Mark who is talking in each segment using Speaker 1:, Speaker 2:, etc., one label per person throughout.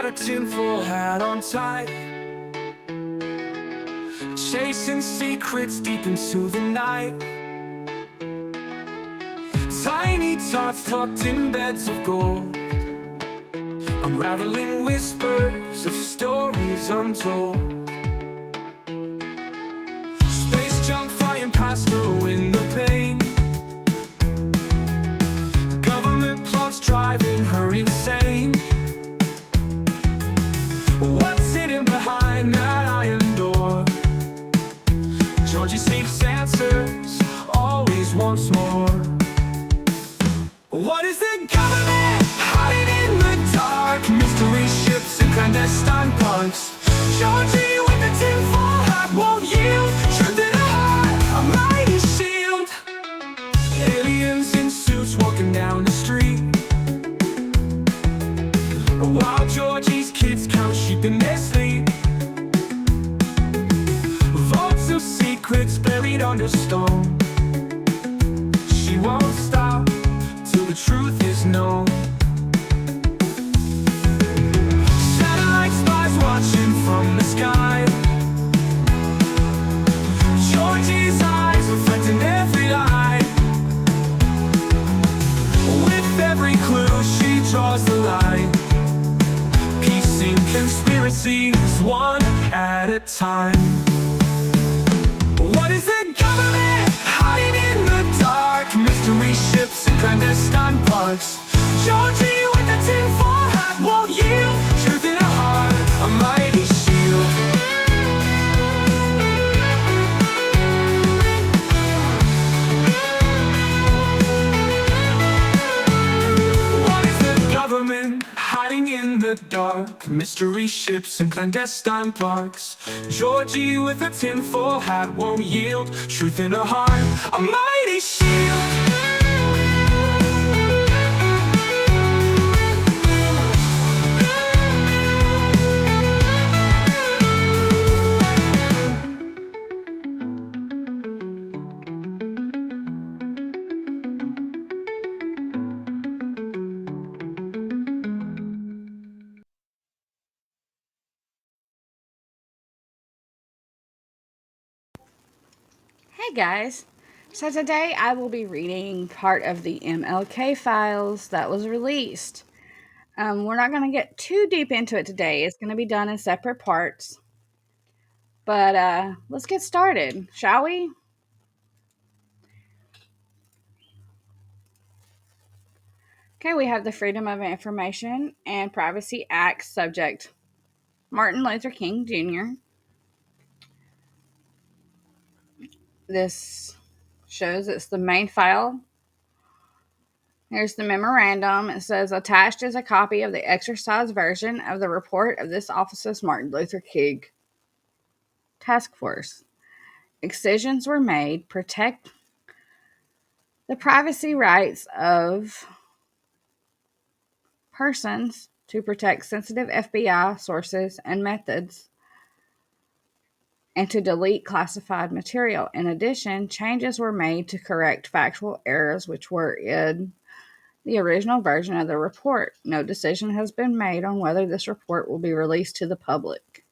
Speaker 1: got a tinfoil hat on tight, chasing secrets deep into the night. Tiny tots tucked in beds of gold, unraveling whispers of stories untold. Space junk flying past her window pane, government plots driving her insane. What's hidden behind that iron door? Georgie seeks answers, always wants more. What is the government hiding in the dark? Mystery ships and clandestine punks. Georgie with the tinfoil hat won't yield. Truth in her heart, a mighty shield. Aliens in suits walking down the street, while Georgie's kids count sheep in their sleep. Vaults of secrets buried under stone. She won't stop till the truth is known. Satellite spies watching from the sky, Georgie's eyes reflecting every lie. With every clue she draws the line, piecing conspiracies one at a time. What is the government hiding in the dark? Mystery ships and clandestine punks. Georgie with the tinfoil hat won't yield. Truth in her heart, a mighty shield. What is the government hiding in the dark? Mystery ships and clandestine parks. Georgie with a tinfoil hat won't yield. Truth in her heart, a mighty shield.
Speaker 2: Hey guys, so today I will be reading part of the MLK Files that was released. We're not going to get too deep into it today. It's going to be done in separate parts. But let's get started, shall we? Okay, we have the Freedom of Information and Privacy Act subject, Martin Luther King Jr. This shows it's the main file. Here's the memorandum. It says, attached is a copy of the exercise version of the report of this office's Martin Luther King Task Force. Excisions were made protect the privacy rights of persons, to protect sensitive FBI sources and methods, and to delete classified material. In addition, changes were made to correct factual errors which were in the original version of the report. No decision has been made on whether this report will be released to the public.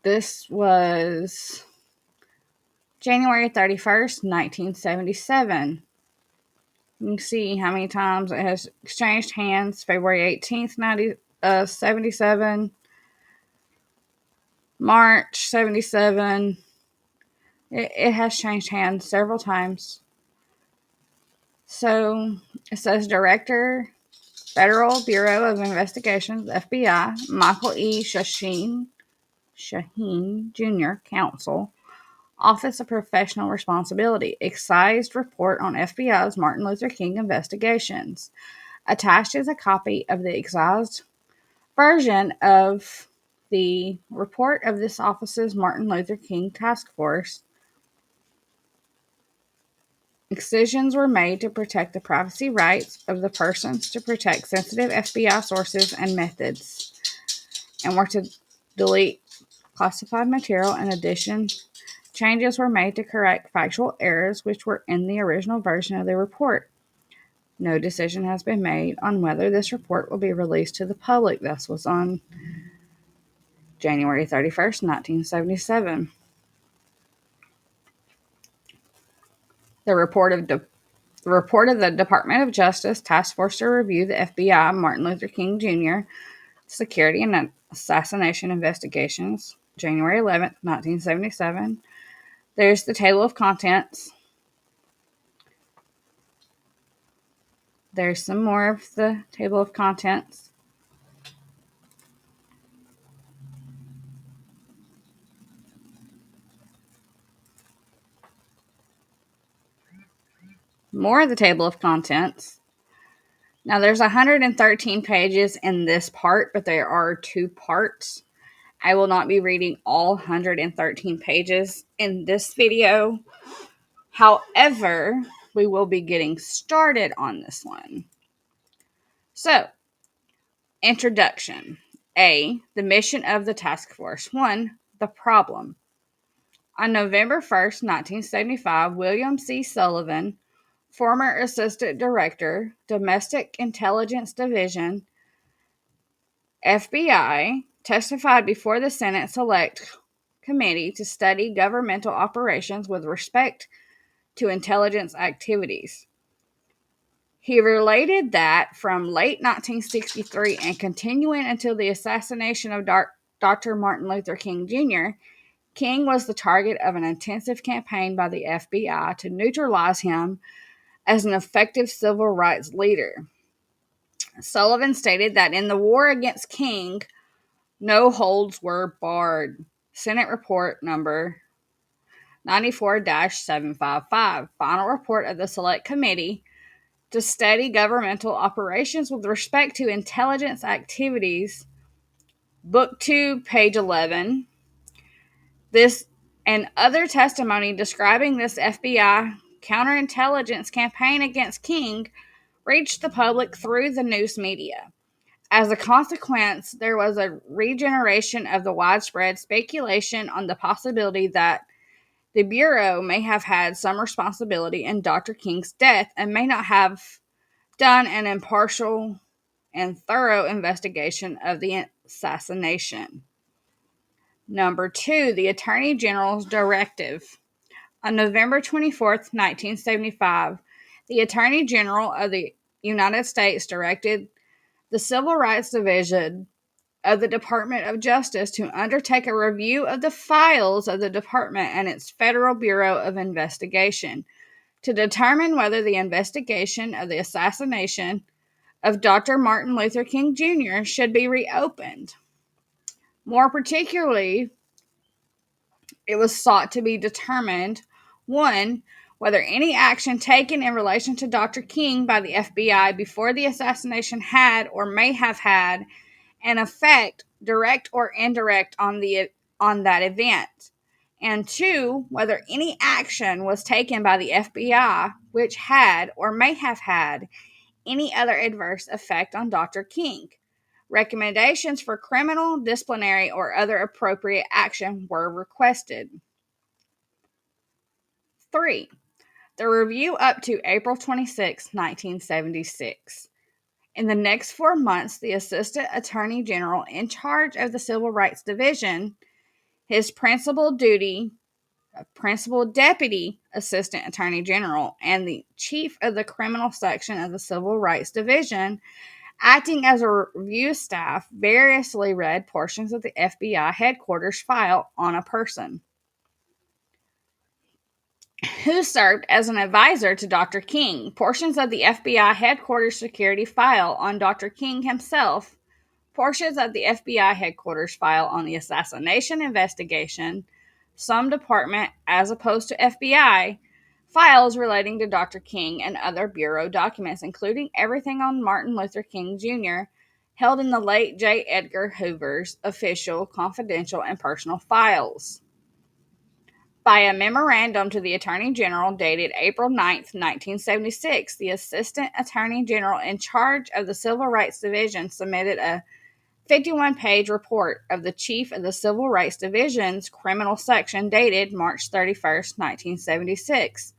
Speaker 2: This was January 31st, 1977. You can see how many times it has exchanged hands. February 18th, 1977. March 77. It has changed hands several times. So it says Director, Federal Bureau of Investigations, FBI, Michael E. Shaheen Jr., Counsel, Office of Professional Responsibility, excised report on FBI's Martin Luther King investigations. Attached is a copy of the excised version of the report of this office's Martin Luther King Task Force. Excisions were made to protect the privacy rights of the persons, to protect sensitive FBI sources and methods, and were to delete classified material. In addition, changes were made to correct factual errors which were in the original version of the report. No decision has been made on whether this report will be released to the public. This was on January 31st, 1977. The report of the Department of Justice Task Force to Review the FBI Martin Luther King Jr. Security and Assassination Investigations, January 11th, 1977. There's the table of contents. There's some more of the table of contents. More of the table of contents. Now, there's 113 pages in this part, but there are two parts. I will not be reading all 113 pages in this video. However, we will be getting started on this one. So, introduction. A. The mission of the task force. 1. The problem. On November 1st, 1975, William C. Sullivan, former Assistant Director, Domestic Intelligence Division, FBI, testified before the Senate Select Committee to study governmental operations with respect to intelligence activities. He related that from late 1963 and continuing until the assassination of Dr. Martin Luther King Jr., King was the target of an intensive campaign by the FBI to neutralize him as an effective civil rights leader. Sullivan stated that in the war against King, no holds were barred. Senate Report number 94-755, final report of the Select Committee to study governmental operations with respect to intelligence activities, Book 2, page 11. This and other testimony describing this FBI counterintelligence campaign against King reached the public through the news media. As a consequence, there was a regeneration of the widespread speculation on the possibility that the Bureau may have had some responsibility in Dr. King's death and may not have done an impartial and thorough investigation of the assassination. Number 2, the Attorney General's directive. On November 24th, 1975, the Attorney General of the United States directed the Civil Rights Division of the Department of Justice to undertake a review of the files of the department and its Federal Bureau of Investigation to determine whether the investigation of the assassination of Dr. Martin Luther King Jr. should be reopened. More particularly, it was sought to be determined, 1, whether any action taken in relation to Dr. King by the FBI before the assassination had or may have had an effect, direct or indirect, on that event, and 2, whether any action was taken by the FBI which had or may have had any other adverse effect on Dr. King. Recommendations for criminal, disciplinary, or other appropriate action were requested. 3. The review up to April 26, 1976. In the next 4 months, the Assistant Attorney General in charge of the Civil Rights Division, his principal Deputy Assistant Attorney General, and the Chief of the Criminal Section of the Civil Rights Division, acting as a review staff, variously read portions of the FBI headquarters file on a person who served as an advisor to Dr. King, portions of the FBI headquarters security file on Dr. King himself, portions of the FBI headquarters file on the assassination investigation, some department as opposed to FBI, files relating to Dr. King, and other Bureau documents, including everything on Martin Luther King Jr., held in the late J. Edgar Hoover's official, confidential, and personal files. By a memorandum to the Attorney General dated April 9, 1976, the Assistant Attorney General in charge of the Civil Rights Division submitted a 51-page report of the Chief of the Civil Rights Division's Criminal Section dated March 31, 1976.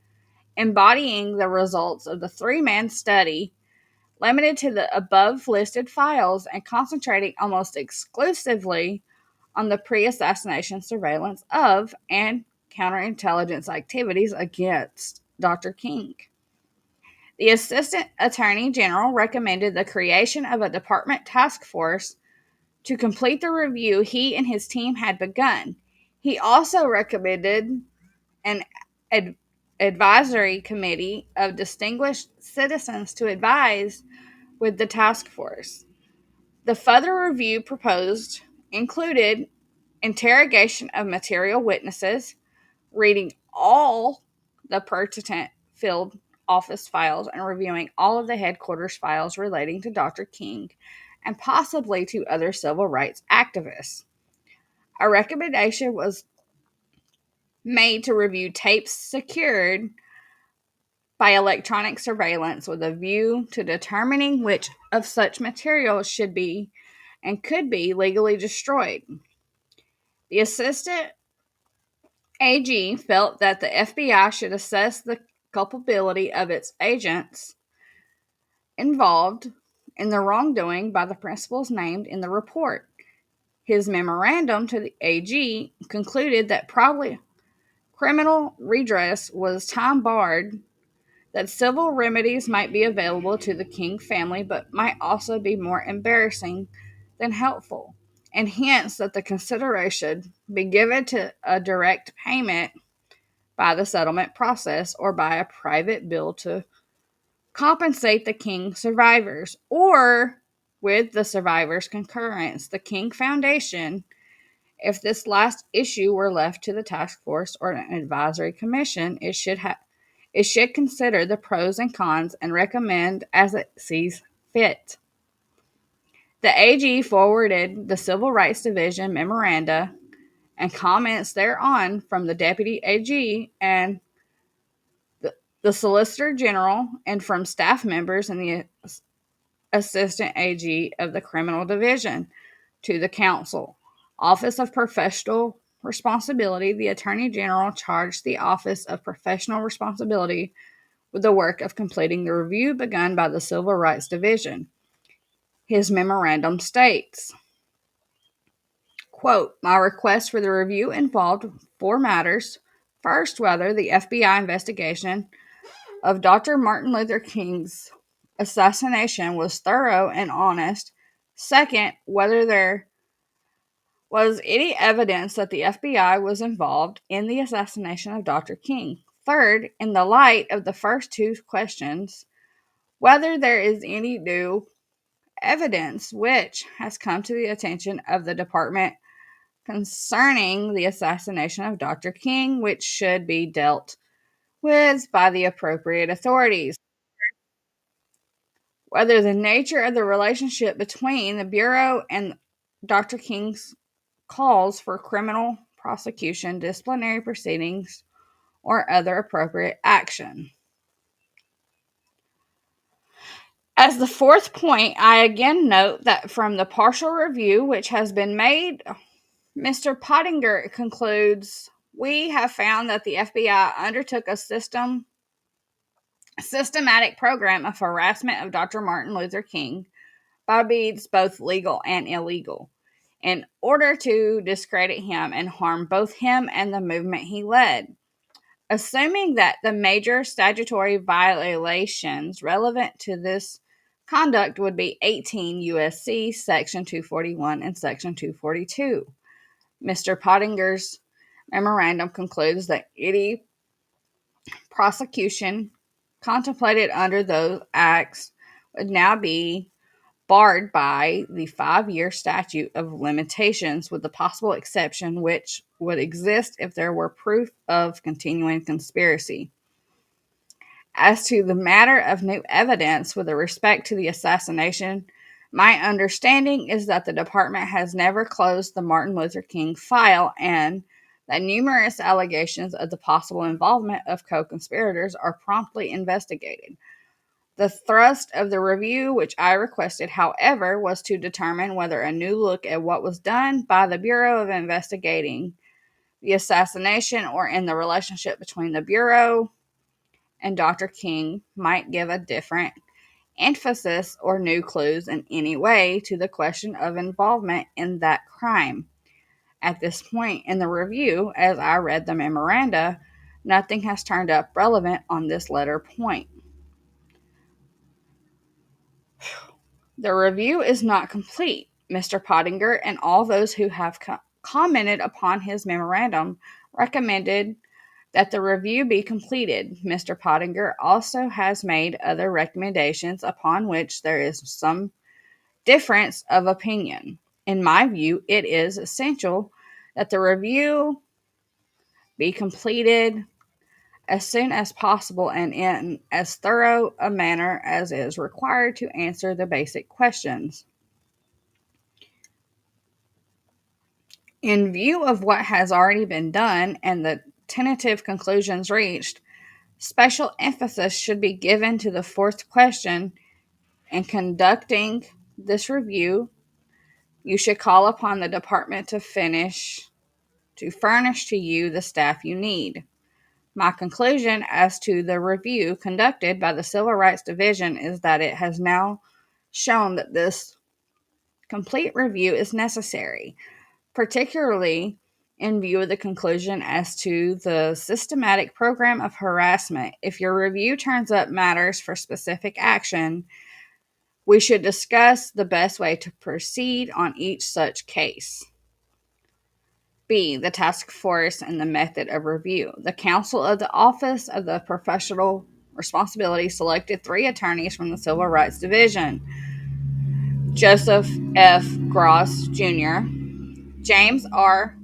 Speaker 2: embodying the results of the three-man study limited to the above listed files and concentrating almost exclusively on the pre assassination surveillance of and counterintelligence activities against Dr. King. The Assistant Attorney General recommended the creation of a department task force to complete the review he and his team had begun. He also recommended an ad- advisory committee of distinguished citizens to advise with the task force. The further review proposed included interrogation of material witnesses, reading all the pertinent field office files, and reviewing all of the headquarters files relating to Dr. King and possibly to other civil rights activists. A recommendation was made to review tapes secured by electronic surveillance with a view to determining which of such material should be and could be legally destroyed. The assistant AG felt that the FBI should assess the culpability of its agents involved in the wrongdoing by the principals named in the report. His memorandum to the AG concluded that probably criminal redress was time barred, that civil remedies might be available to the King family but might also be more embarrassing than helpful, and hence that the consideration be given to a direct payment by the settlement process or by a private bill to compensate the King survivors, or with the survivors' concurrence, the King Foundation, if this last issue were left to the task force or an advisory commission, it should consider the pros and cons and recommend as it sees fit. The AG forwarded the Civil Rights Division memoranda and comments thereon from the Deputy AG and the Solicitor General and from staff members in the Assistant AG of the Criminal Division to the Council. Office of Professional Responsibility. The Attorney General charged the Office of Professional Responsibility with the work of completing the review begun by the Civil Rights Division. His memorandum states, quote, my request for the review involved four matters. First, whether the FBI investigation of Dr. Martin Luther King's assassination was thorough and honest. Second, whether there was any evidence that the FBI was involved in the assassination of Dr. King. Third, in the light of the first two questions, whether there is any new evidence which has come to the attention of the department concerning the assassination of Dr. King, which should be dealt with by the appropriate authorities. Whether the nature of the relationship between the Bureau and Dr. King's calls for criminal prosecution, disciplinary proceedings, or other appropriate action. As the fourth point, I again note that from the partial review which has been made, Mr. Pottinger concludes, we have found that the FBI undertook a systematic program of harassment of Dr. Martin Luther King by means both legal and illegal in order to discredit him and harm both him and the movement he led. Assuming that the major statutory violations relevant to this conduct would be 18 USC Section 241 and Section 242. Mr. Pottinger's memorandum concludes that any prosecution contemplated under those acts would now be barred by the 5-year statute of limitations, with the possible exception which would exist if there were proof of continuing conspiracy. As to the matter of new evidence with respect to the assassination, my understanding is that the department has never closed the Martin Luther King file and that numerous allegations of the possible involvement of co-conspirators are promptly investigated. The thrust of the review, which I requested, however, was to determine whether a new look at what was done by the Bureau of Investigating the assassination or in the relationship between the Bureau and Dr. King might give a different emphasis or new clues in any way to the question of involvement in that crime. At this point in the review, as I read the memoranda, nothing has turned up relevant on this latter point. The review is not complete. Mr. Pottinger and all those who have commented upon his memorandum recommended that the review be completed. Mr. Pottinger also has made other recommendations upon which there is some difference of opinion. In my view, it is essential that the review be completed as soon as possible and in as thorough a manner as is required to answer the basic questions. In view of what has already been done and the tentative conclusions reached, special emphasis should be given to the fourth question. In conducting this review, you should call upon the department to furnish to you the staff you need. My conclusion as to the review conducted by the Civil Rights Division is that it has now shown that this complete review is necessary, particularly in view of the conclusion as to the systematic program of harassment. If your review turns up matters for specific action, we should discuss the best way to proceed on each such case. B. The task force and the method of review. The Council of the Office of the Professional Responsibility selected 3 attorneys from the Civil Rights Division: Joseph F. Gross, Jr., James R.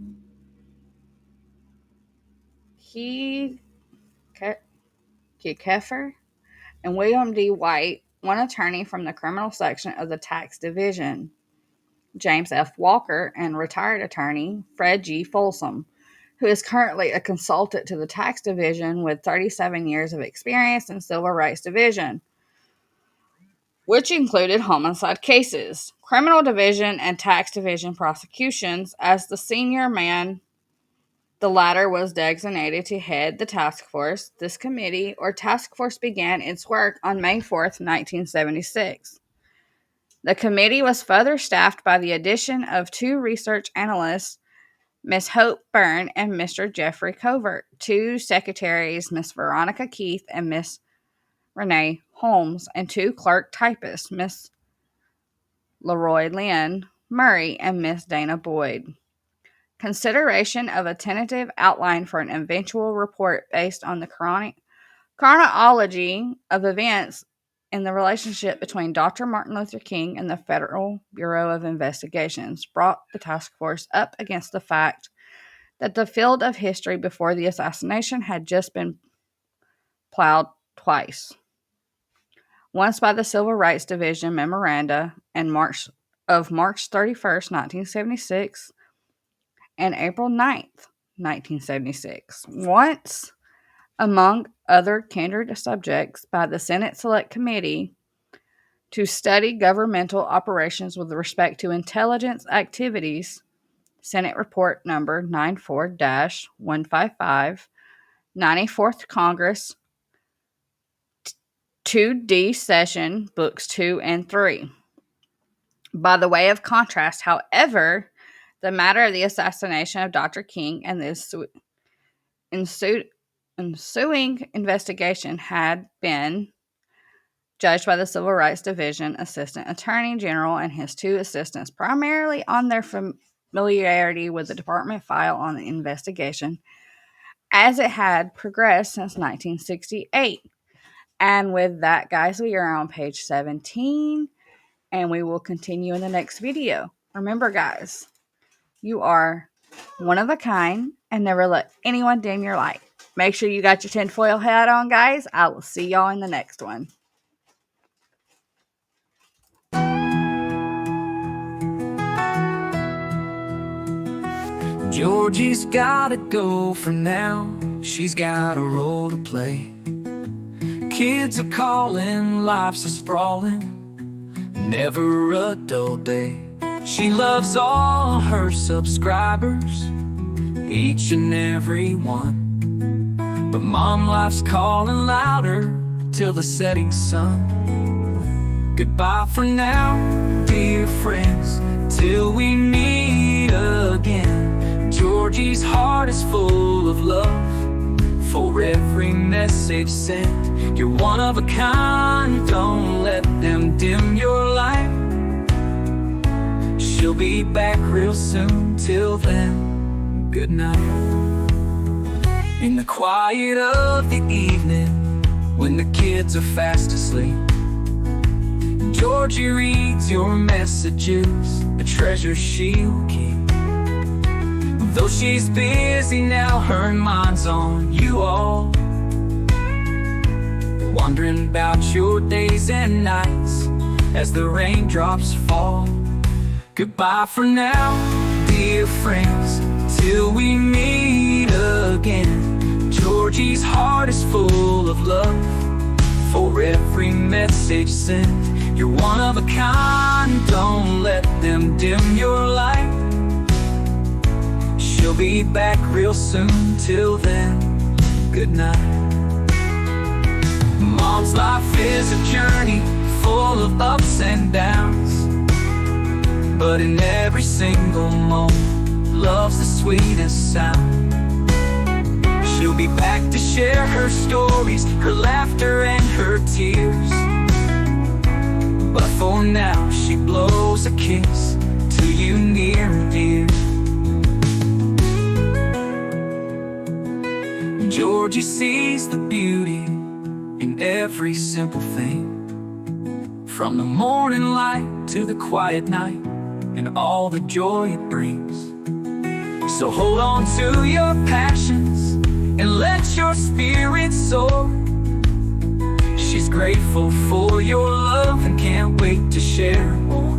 Speaker 2: Keffer, and William D. White, one attorney from the criminal section of the tax division, James F. Walker, and retired attorney Fred G. Folsom, who is currently a consultant to the tax division with 37 years of experience in civil rights division, which included homicide cases, criminal division, and tax division prosecutions. As the senior man, the latter was designated to head the task force. This committee or task force began its work on May 4th, 1976. The committee was further staffed by the addition of 2 research analysts, Miss Hope Byrne and Mr. Jeffrey Covert, 2 secretaries, Miss Veronica Keith and Miss Renee Holmes, and 2 clerk typists, Miss Leroy Lynn Murray and Miss Dana Boyd. Consideration of a tentative outline for an eventual report based on the chronology of events in the relationship between Dr. Martin Luther King and the Federal Bureau of Investigations brought the task force up against the fact that the field of history before the assassination had just been plowed twice. Once by the Civil Rights Division memoranda and March 31st, 1976, and April 9th, 1976. Once, among other kindred subjects, by the Senate Select Committee to study governmental operations with respect to intelligence activities, Senate Report Number 94-155, 94th Congress, 2D Session, Books 2 and 3. By the way of contrast, however, the matter of the assassination of Dr. King and the ensuing investigation had been judged by the Civil Rights Division Assistant Attorney General and his 2 assistants, primarily on their familiarity with the department file on the investigation as it had progressed since 1968. And with that, guys, we are on page 17, and we will continue in the next video. Remember, guys, you are one of a kind and never let anyone dim your light. Make sure you got your tinfoil hat on, guys. I will see y'all in the next one.
Speaker 1: Georgie's gotta go for now. She's got a role to play. Kids are calling, life's a sprawling, never a dull day. She loves all her subscribers, each and every one, But Mom, life's calling louder till the setting sun. Goodbye for now, dear friends, till we meet again. Georgie's heart is full of love for every message sent. You're one of a kind, don't let them dim your light. She'll be back real soon, till then, good night. In the quiet of the evening, when the kids are fast asleep, Georgie reads your messages, a treasure she'll keep. Though she's busy now, her mind's on you all, wondering about your days and nights as the raindrops fall. Goodbye for now, dear friends, till we meet again. Georgie's heart is full of love for every message sent. You're one of a kind, don't let them dim your light. She'll be back real soon, till then, good night. Mom's life is a journey full of ups and downs, but in every single moment, love's the sweetest sound. She'll be back to share her stories, her laughter and her tears. But for now, she blows a kiss to you near and dear. Georgie sees the beauty in every simple thing, from the morning light to the quiet night, and all the joy it brings. So hold on to your passions and let your spirit soar. She's grateful for your love and can't wait to share more.